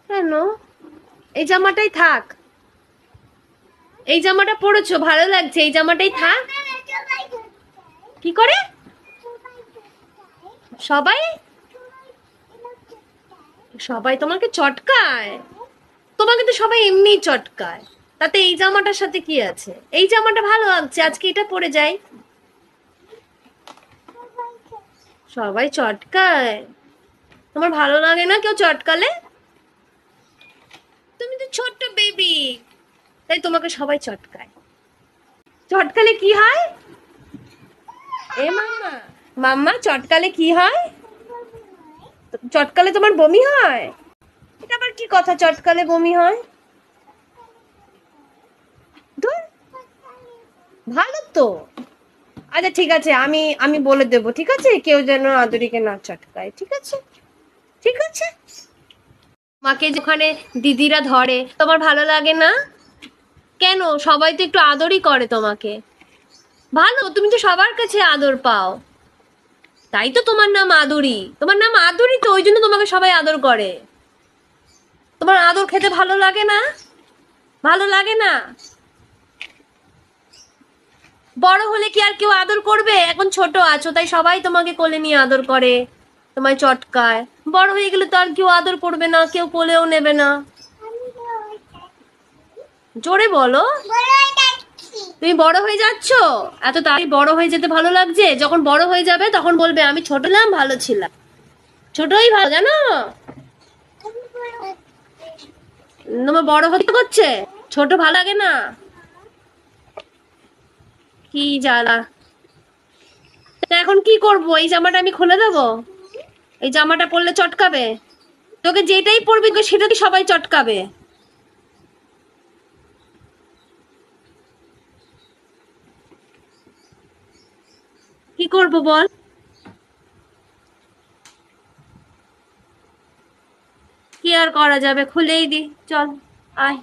কেন? এই জামাটাই থাক, এই জামাটা পরেছো ভালো লাগছে, এই জামাটাই থাক। কি করে? সবাই সবাই তোমাকে চটকায়? তোমাকে তো সবাই এমনি চটকায়, তাতে এই জামাটার সাথে কি আছে? এই জামাটা ভালো লাগছে, আজকে এটা পরে যাই। সবাই চটকায়, তোমার ভালো লাগে না কেউ চটকালে? তুমি তো ছোট্ট বেবি, তাই তোমাকে সবাই চটকায়। চটকালে কি হয়? এ মাম্মা, মাম্মা চটকালে কি হয়? চটকালে তোমার বমি হয়? এটা আবার কি কথা, চটকালে বমি হয়? ধুর, ভালো তো। আচ্ছা ঠিক আছে, আমি আমি বলে দেবো, ঠিক আছে, কেউ যেন আদুরিকে না চটকায়, ঠিক আছে? ঠিক আছে। মাকে যেখানে দিদিরা ধরে তোমার ভালো লাগে না? কেন? সবাই তো একটু আদরই করে তোমাকে। ভালো, তুমি তো সবার কাছে আদর পাও, তাই তো তোমার নাম আদরি। তোমার নাম আদরি তো, ওই জন্য তোমাকে সবাই আদর করে। তোমার আদর খেতে ভালো লাগে না? ভালো লাগে না? বড় হলে কি আর কেউ আদর করবে? এখন ছোট আছো তাই সবাই তোমাকে কোলে নিয়ে আদর করে, তোমায় চটকায়। বড় হয়ে গেলে তো আর কেউ আদর করবে না, কেউ কোলেও নেবে না। জোরে বলো। তুমি বড় হয়ে যাচ্ছ? এত তাড়াতাড়ি বড় হয়ে যেতে ভালো লাগছে? যখন বড় হয়ে যাবে তখন বলবে আমি ছোট ছিলাম, ভালো ছিলাম। ছোটই ভালো, জানো? তোমার বড় হতে হচ্ছে, ছোট ভালো লাগে না? কি জ্বালা। তা এখন কি করবো? এই জামাটা আমি খুলে দেবো? এই জামাটা পরলে চটকাবে? তোকে যেটাই পরবি তোকে সেটাতে সবাই চটকাবে। কি করবো বল? কি আর করা যাবে, খুলেই দি, চল। আয়।